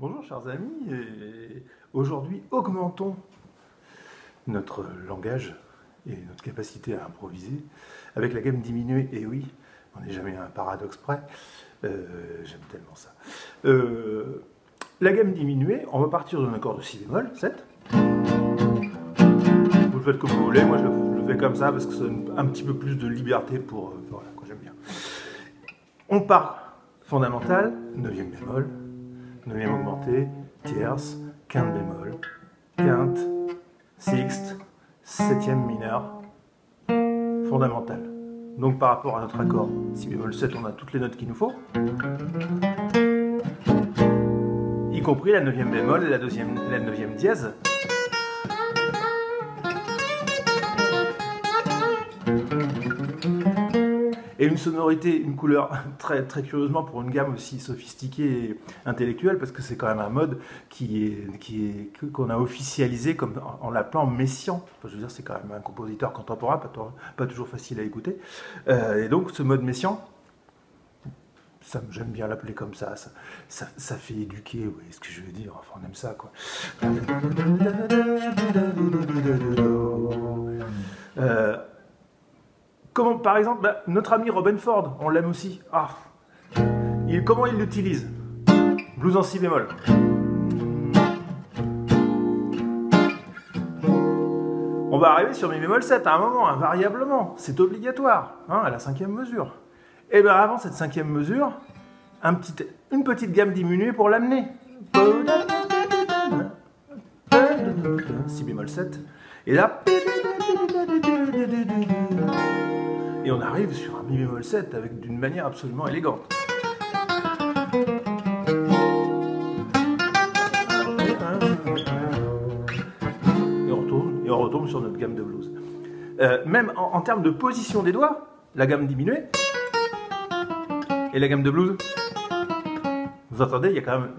Bonjour chers amis, et aujourd'hui augmentons notre langage et notre capacité à improviser avec la gamme diminuée. Et oui, on n'est jamais à un paradoxe près, j'aime tellement ça. La gamme diminuée, on va partir d'un accord de si bémol, 7. Vous le faites comme vous voulez, moi je le fais comme ça parce que ça donne un petit peu plus de liberté pour... voilà, quoi, j'aime bien. On part fondamental, 9e bémol, 9e augmenté, tierce, quinte bémol, quinte, sixte, 7e mineur, fondamental. Donc par rapport à notre accord si bémol 7, on a toutes les notes qu'il nous faut, y compris la 9e bémol et la 9e dièse. Et une sonorité, une couleur très curieusement pour une gamme aussi sophistiquée et intellectuelle, parce que c'est quand même un mode qu'on a officialisé comme, en l'appelant Messiaen. Enfin, je veux dire, c'est quand même un compositeur contemporain, pas toujours facile à écouter. Et donc ce mode Messiaen, j'aime bien l'appeler comme ça, ça fait éduquer, vous voyez ce que je veux dire, enfin on aime ça quoi. Comment, par exemple, notre ami Robin Ford, on l'aime aussi. Ah, comment il l'utilise? Blues en si bémol. On va arriver sur mi bémol 7 à un moment, invariablement. C'est obligatoire, hein, à la 5e mesure. Et bien avant cette 5e mesure, une petite gamme diminuée pour l'amener. Si bémol 7. Et là... Et on arrive sur un mi bémol 7 d'une manière absolument élégante. Et on retombe sur notre gamme de blues. Même en termes de position des doigts, la gamme diminuée et la gamme de blues, vous entendez, il y a quand même...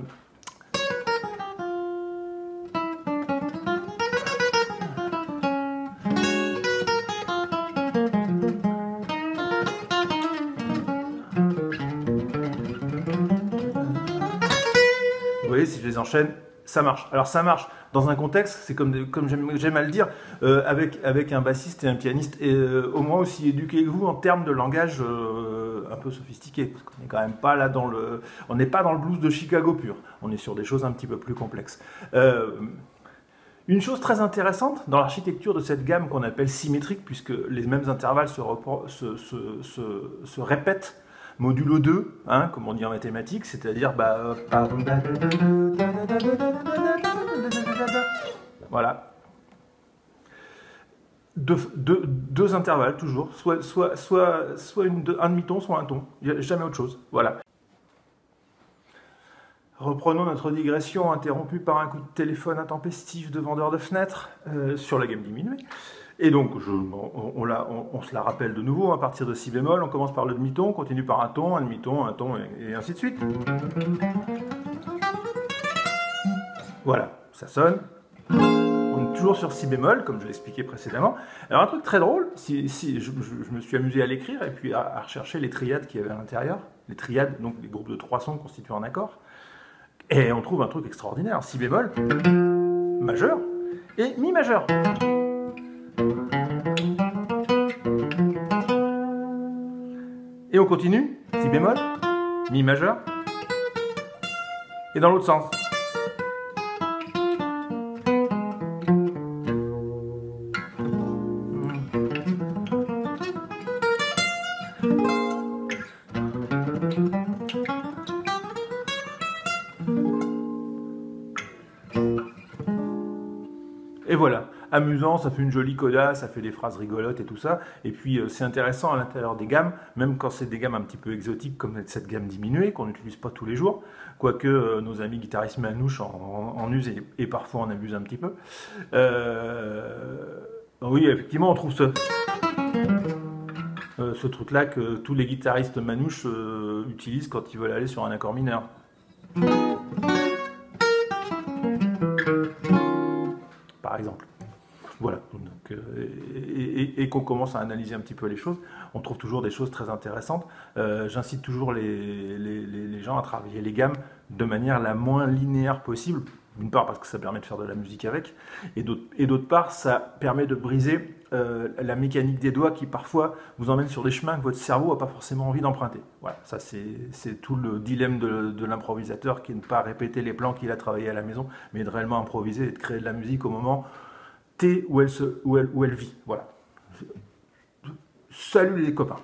Vous voyez, si je les enchaîne, ça marche. Alors ça marche dans un contexte, c'est comme j'aime à le dire, avec un bassiste et un pianiste, et au moins aussi éduqué que vous en termes de langage un peu sophistiqué, parce qu'on n'est quand même pas là on n'est pas dans le blues de Chicago pur, on est sur des choses un petit peu plus complexes. Une chose très intéressante dans l'architecture de cette gamme qu'on appelle symétrique, puisque les mêmes intervalles se répètent, modulo 2, hein, comme on dit en mathématiques, c'est-à-dire voilà. Deux intervalles toujours, soit un demi-ton, soit un ton, il n'y a jamais autre chose. Voilà. Reprenons notre digression interrompue par un coup de téléphone intempestif de vendeur de fenêtres sur la gamme diminuée. Et donc, on se la rappelle de nouveau, à partir de si bémol, on commence par le demi-ton, on continue par un ton, un demi-ton, un ton, et ainsi de suite. Voilà, ça sonne. On est toujours sur si bémol, comme je l'ai expliqué précédemment. Alors un truc très drôle, je me suis amusé à l'écrire, et puis à rechercher les triades qu'il y avait à l'intérieur. Les triades, donc les groupes de 3 sons constitués en accord. Et on trouve un truc extraordinaire, si bémol, majeur, et mi majeur. Et on continue, si bémol, mi majeur, et dans l'autre sens. Et voilà, amusant, ça fait une jolie coda, ça fait des phrases rigolotes et tout ça. Et puis c'est intéressant à l'intérieur des gammes, même quand c'est des gammes un petit peu exotiques comme cette gamme diminuée qu'on n'utilise pas tous les jours, quoique nos amis guitaristes manouches en usent et parfois en abusent un petit peu. Oui, effectivement, on trouve ce truc-là que tous les guitaristes manouches utilisent quand ils veulent aller sur un accord mineur. Par exemple. Voilà, donc, et qu'on commence à analyser un petit peu les choses, on trouve toujours des choses très intéressantes. J'incite toujours les gens à travailler les gammes de manière la moins linéaire possible. D'une part parce que ça permet de faire de la musique avec, et d'autre part ça permet de briser la mécanique des doigts qui parfois vous emmène sur des chemins que votre cerveau n'a pas forcément envie d'emprunter. Voilà, ça c'est tout le dilemme de l'improvisateur, qui est de ne pas répéter les plans qu'il a travaillés à la maison, mais de réellement improviser et de créer de la musique au moment T où elle vit. Voilà. Salut les copains.